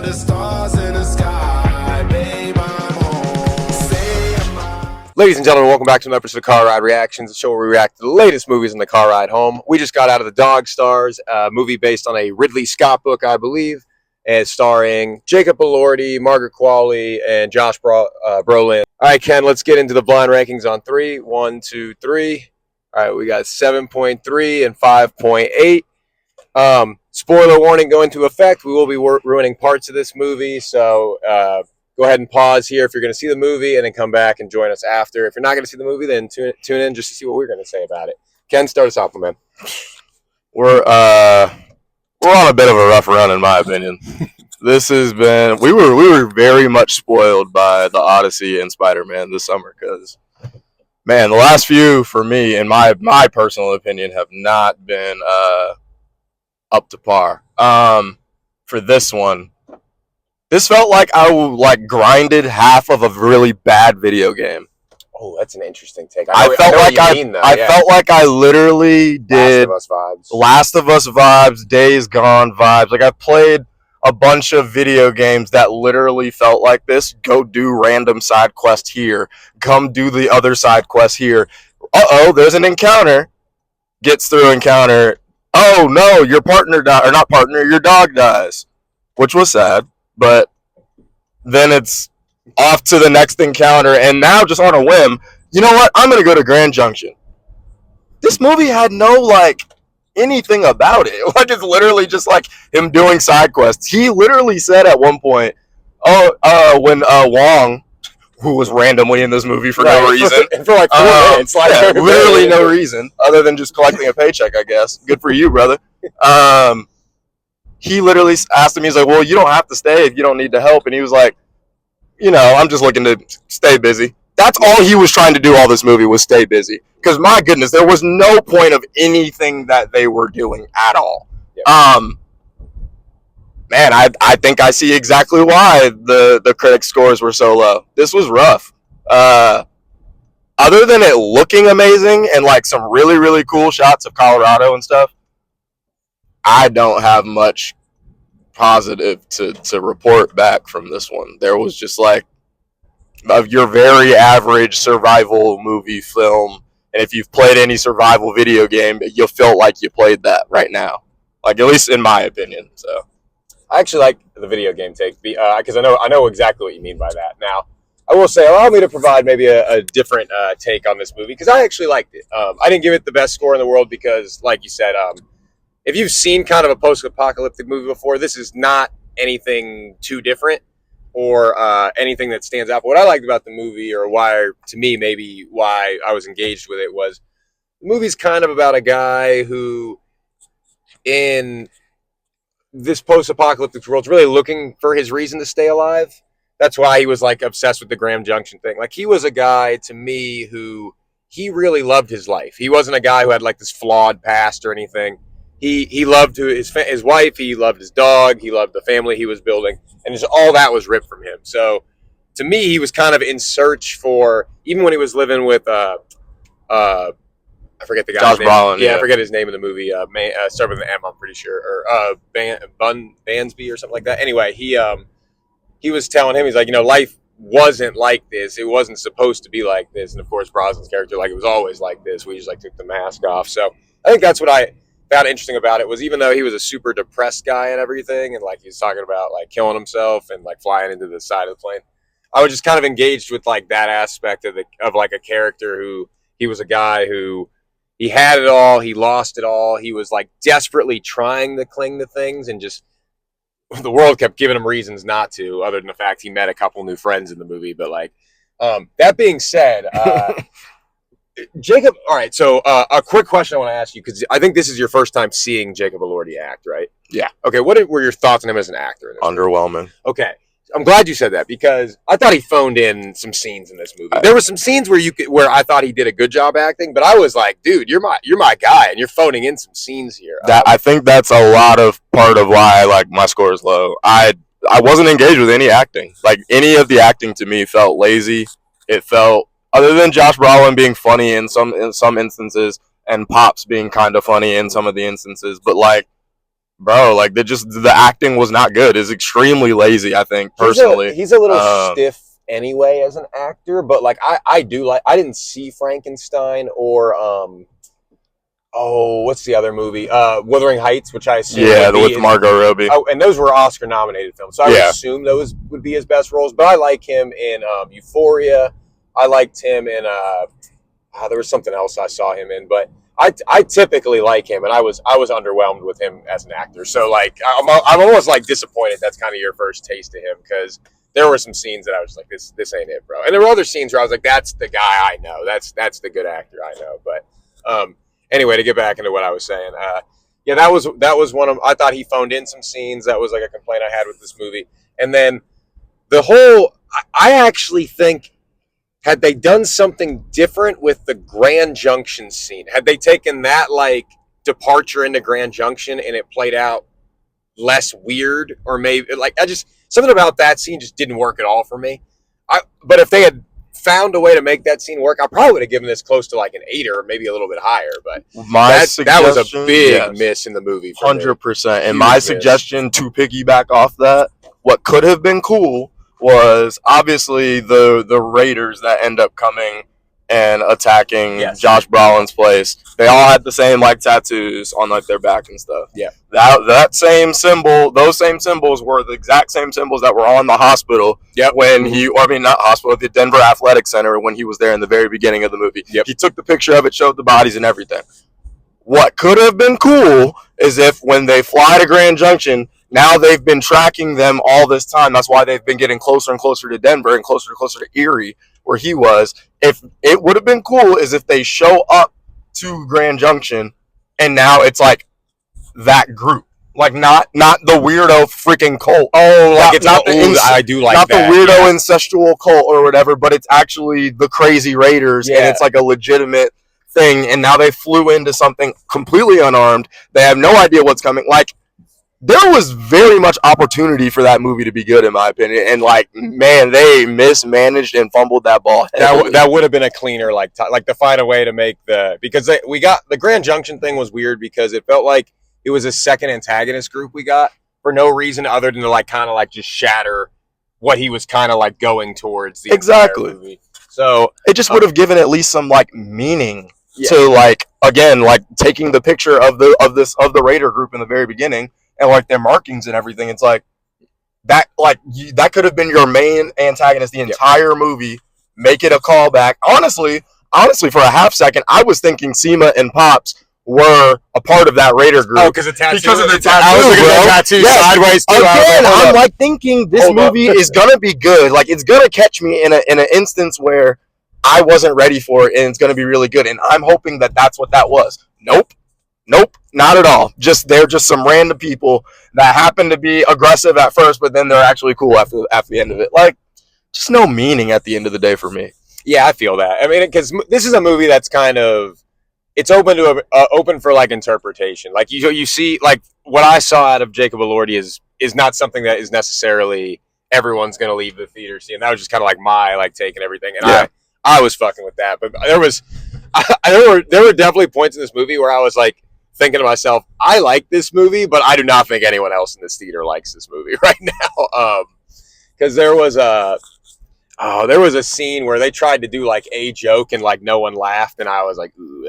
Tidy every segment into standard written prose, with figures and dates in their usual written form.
the stars in the sky, babe, I'm home. Say Ladies and gentlemen, welcome back to another episode of Car Ride Reactions, the show where we react to the latest movies on the car ride home. We just got out of The Dog Stars, a movie based on a Ridley Scott book, I believe, and starring Jacob Elordi, Margaret Qualley, and Josh Brolin. All right, Ken, let's get into the blind rankings on 3. 1, 2, 3. All right, we got 7.3 and 5.8. Spoiler warning going into effect. We will be ruining parts of this movie, so go ahead and pause here if you're going to see the movie, and then come back and join us after. If you're not going to see the movie, then tune in just to see what we're going to say about it. Ken, start us off, man. We're on a bit of a rough run, in my opinion. This has been we were very much spoiled by the Odyssey and Spider-Man this summer because, man, the last few for me, in my personal opinion, have not been up to par. For this one, this felt like I grinded half of a really bad video game. Oh, that's an interesting take. I felt like I literally did Last of Us vibes, Days Gone vibes. Like, I played a bunch of video games that literally felt like this. Go do random side quest here. Come do the other side quest here. Uh-oh, there's an encounter. Gets through encounter. Oh, no, your partner died. Or not partner, your dog dies. Which was sad. But then it's off to the next encounter, and now just on a whim, you know what? I'm going to go to Grand Junction. This movie had no, anything about it. It's literally just, him doing side quests. He literally said at one point, when Wong, who was randomly in this movie for no reason. For 4 minutes. Literally no reason, other than just collecting a paycheck, I guess. Good for you, brother. He literally asked him, he's like, well, you don't have to stay if you don't need the help. And he was like, I'm just looking to stay busy. That's all he was trying to do all this movie, was stay busy. Because, my goodness, there was no point of anything that they were doing at all. Yeah. Man, I think I see exactly why the critic scores were so low. This was rough. Other than it looking amazing and, some really, really cool shots of Colorado and stuff, I don't have much positive to report back from this one. There was just of your very average survival movie film, and if you've played any survival video game, you'll feel like you played that right now, at least in my opinion. So I actually like the video game take because I know exactly what you mean by that. Now, I will say, allow me to provide maybe a different take on this movie, because I actually liked it. I didn't give it the best score in the world because, like you said, if you've seen kind of a post-apocalyptic movie before, this is not anything too different or anything that stands out. But what I liked about the movie, or why I was engaged with it, was the movie's kind of about a guy who, in this post-apocalyptic world, is really looking for his reason to stay alive. That's why he was obsessed with the Grand Junction thing. He was a guy, to me, who he really loved his life. He wasn't a guy who had this flawed past or anything. He loved his wife, he loved his dog, he loved the family he was building, and just all that was ripped from him. So, to me, he was kind of in search for, even when he was living with, I forget the guy's name. Josh Brolin, yeah, I forget his name in the movie. Started with an M, I'm pretty sure, or Bansby or something like that. Anyway, he was telling him, he's like, life wasn't like this. It wasn't supposed to be like this. And of course, Brosnan's character, it was always like this. We just took the mask off. So I think that's what I found interesting about it, was even though he was a super depressed guy and everything, and he was talking about killing himself and flying into the side of the plane, I was just kind of engaged with that aspect of a character who, he was a guy who, he had it all, he lost it all, he was desperately trying to cling to things, and just the world kept giving him reasons not to, other than the fact he met a couple new friends in the movie. But that being said, Jacob, all right, so a quick question I want to ask you, because I think this is your first time seeing Jacob Elordi act, right? Yeah. Okay, what were your thoughts on him as an actor? Underwhelming. Okay, I'm glad you said that, because I thought he phoned in some scenes in this movie. There were some scenes where I thought he did a good job acting, but I was like, dude, you're my guy, and you're phoning in some scenes here. I think that's a lot of part of why my score is low. I wasn't engaged with any acting. Any of the acting to me felt lazy. It felt, other than Josh Brolin being funny in some instances, and Pops being kind of funny in some of the instances, but bro, like the acting was not good. It's extremely lazy, I think, personally. He's a little stiff anyway as an actor, but like I didn't see Frankenstein or what's the other movie? Wuthering Heights, which I assume with Margot Robbie. Oh, and those were Oscar nominated films, so I would assume those would be his best roles. But I like him in Euphoria. I liked him in there was something else I saw him in, but I typically like him, and I was underwhelmed with him as an actor. So like I'm almost like disappointed that's kind of your first taste of him, because there were some scenes that I was like, this ain't it, bro. And there were other scenes where I was like, that's the guy I know. That's the good actor I know. But anyway, to get back into what I was saying, that was one of, I thought he phoned in some scenes. That was like a complaint I had with this movie. And then the whole, I actually think, had they done something different with the Grand Junction scene, had they taken that like departure into Grand Junction and it played out less weird, or maybe like something about that scene just didn't work at all for me. But if they had found a way to make that scene work, I probably would have given this close to like an 8 or maybe a little bit higher. But that was a big miss in the movie. 100%. And my suggestion to piggyback off that, what could have been cool was obviously the Raiders that end up coming and attacking Josh Brolin's place. They all had the same like tattoos on like their back and stuff. Yeah. That same symbol, those same symbols were the exact same symbols that were on the hospital when not hospital, the Denver Athletic Center, when he was there in the very beginning of the movie. Yep. He took the picture of it, showed the bodies and everything. What could have been cool is if when they fly to Grand Junction, now they've been tracking them all this time. That's why they've been getting closer and closer to Denver and closer to Erie, where he was. If it would have been cool is if they show up to Grand Junction and now it's like that group, like not the weirdo freaking cult. Oh, like it's not I do like not that. The weirdo incestual cult or whatever, but it's actually the crazy Raiders, and it's like a legitimate thing. And now they flew into something completely unarmed. They have no idea what's coming. Like, there was very much opportunity for that movie to be good, in my opinion. And, like, man, they mismanaged and fumbled that ball. That would have been a cleaner, like to find a way to make because we got the Grand Junction thing was weird because it felt like it was a second antagonist group we got for no reason other than to, like, kind of, like, just shatter what he was kind of, like, going towards the entire movie. So it just would have given at least some, like, meaning to, like, again, like, taking the picture of the Raider group in the very beginning and like their markings and everything. It's like that could have been your main antagonist the entire movie. Make it a callback. Honestly, for a half second, I was thinking Seema and Pops were a part of that Raider group. Oh, because of the tattoo. I was looking at the tattoo sideways too. Again, I'm like thinking this movie is gonna be good. Like, it's gonna catch me in an instance where I wasn't ready for it, and it's gonna be really good. And I'm hoping that that's what that was. Nope, not at all. They're just some random people that happen to be aggressive at first, but then they're actually cool after the end of it. Like, just no meaning at the end of the day for me. Yeah, I feel that. I mean, because this is a movie that's kind of, it's open to open for like interpretation. Like you see, like what I saw out of Jacob Elordi is not something that is necessarily everyone's going to leave the theater seeing. That was just kind of like my like take and everything, and I was fucking with that. But there were definitely points in this movie where I was like, thinking to myself, I like this movie, but I do not think anyone else in this theater likes this movie right now. Because there was a scene where they tried to do like a joke and like no one laughed, and I was like, ooh,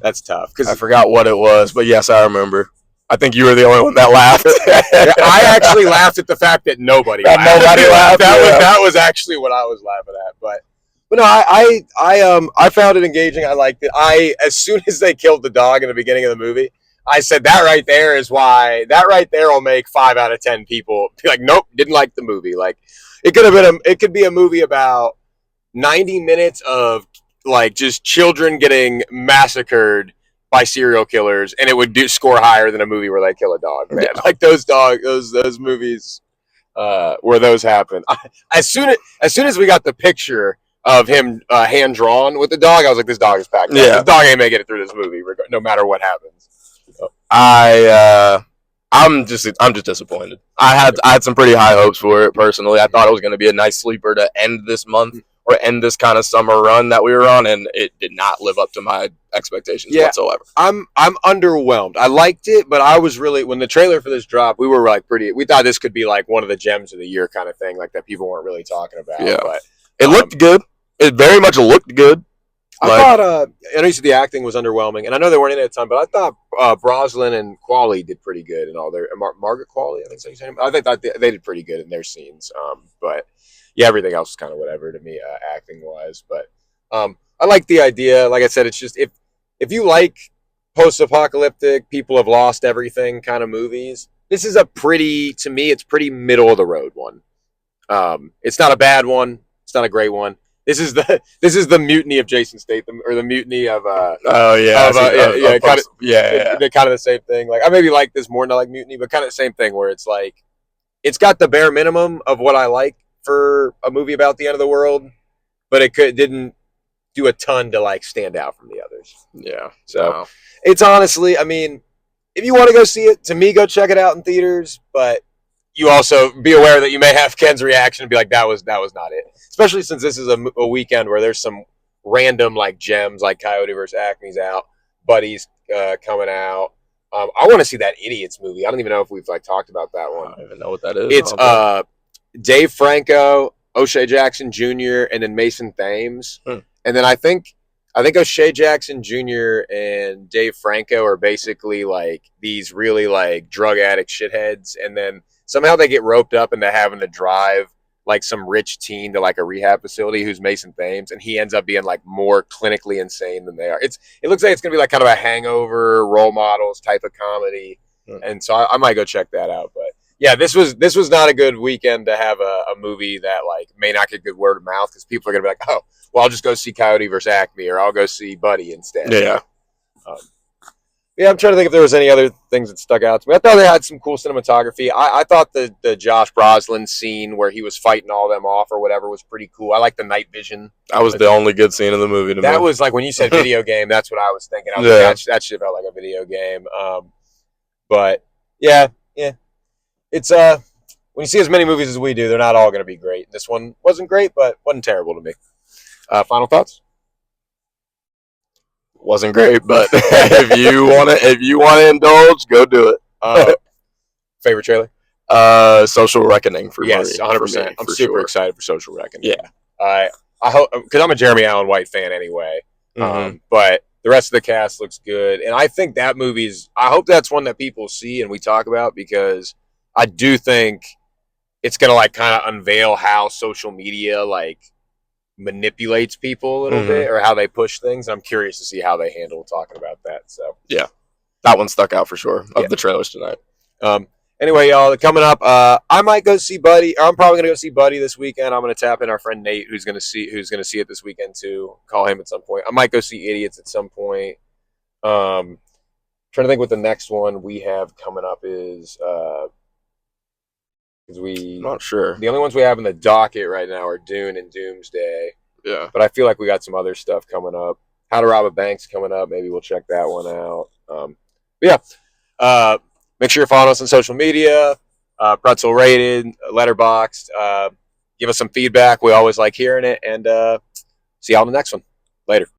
that's tough. Because I forgot what it was, but yes, I remember. I think you were the only one that laughed. I actually laughed at the fact that nobody laughed. That was actually what I was laughing at, but no, I found it engaging. I liked it. As soon as they killed the dog in the beginning of the movie, I said that right there will make 5 out of 10 people be like, nope, didn't like the movie. Like, it could be a movie about 90 minutes of like just children getting massacred by serial killers, and it would score higher than a movie where they kill a dog. Man. Like those movies where those happen. As soon as we got the picture of him hand drawn with the dog, I was like, this dog is packed. Yeah. This dog ain't making it through this movie, no matter what happens. So. I'm just disappointed. I had some pretty high hopes for it personally. I thought it was going to be a nice sleeper to end this month or end this kind of summer run that we were on, and it did not live up to my expectations whatsoever. I'm underwhelmed. I liked it, but I was really, when the trailer for this dropped, we were like we thought this could be like one of the gems of the year kind of thing, like that people weren't really talking about. Yeah. But it looked good. It very much looked good. I thought, I know you said the acting was underwhelming, and I know they weren't in it at the time, but I thought Brosnan and Qualley did pretty good in all their, Margaret Qualley, I think so you said. I think they did pretty good in their scenes. But yeah, everything else is kind of whatever to me, acting wise. But I like the idea. Like I said, it's just if you like post-apocalyptic, people have lost everything kind of movies, this is to me, it's pretty middle of the road one. It's not a bad one. It's not a great one. This is the mutiny of Jason Statham, or the mutiny of kind of the same thing. Like, I maybe like this more than I like Mutiny, but kind of the same thing, where it's like it's got the bare minimum of what I like for a movie about the end of the world, but didn't do a ton to like stand out from the others. Yeah. So it's honestly, I mean, if you want to go see it, to me, go check it out in theaters, but you also be aware that you may have Ken's reaction and be like, that was not it. Especially since this is a weekend where there's some random like gems, like Coyote vs. Acme's out, Buddy's coming out. I want to see that Idiots movie. I don't even know if we've like talked about that one. I don't even know what that is. It's Dave Franco, O'Shea Jackson Jr., and then Mason Thames. And then I think O'Shea Jackson Jr. and Dave Franco are basically like these really like drug addict shitheads, and then somehow they get roped up into having to drive like some rich teen to like a rehab facility who's Mason Thames, and he ends up being like more clinically insane than they are. It looks like it's gonna be like kind of a Hangover, Role Models type of comedy, and so I might go check that out. But yeah, this was not a good weekend to have a movie that like may not get good word of mouth, because people are gonna be like, oh, well, I'll just go see Coyote vs. Acme, or I'll go see Buddy instead. Yeah. Yeah, I'm trying to think if there was any other things that stuck out to me. I thought they had some cool cinematography. I thought the Josh Brolin scene where he was fighting all them off or whatever was pretty cool. I like the night vision. That was the only good scene in the movie to me. That was like, when you said video game, that's what I was thinking. I was like, that shit felt like a video game. But yeah. It's when you see as many movies as we do, they're not all going to be great. This one wasn't great, but wasn't terrible to me. Final thoughts? Wasn't great, but if you want to indulge, go do it. Favorite trailer? Social Reckoning for yes, 100%. I'm super excited for Social Reckoning. Yeah, I hope, because I'm a Jeremy Allen White fan anyway. But the rest of the cast looks good, and I think that movie's. I hope that's one that people see and we talk about, because I do think it's gonna like kind of unveil how social media like manipulates people a little bit, or how they push things. I'm curious to see how they handle talking about that. So yeah, that one stuck out for sure of the trailers tonight. Anyway, y'all, coming up, I might go see Buddy. I'm probably gonna go see Buddy this weekend. I'm gonna tap in our friend Nate, who's gonna see it this weekend too. Call him at some point. I might go see Idiots at some point. Trying to think what the next one we have coming up is. I'm not sure. The only ones we have in the docket right now are Dune and Doomsday. Yeah. But I feel like we got some other stuff coming up. How to Rob a Bank's coming up. Maybe we'll check that one out. Make sure you're following us on social media. Pretzel Rated, Letterboxd. Give us some feedback. We always like hearing it. And see y'all in the next one. Later.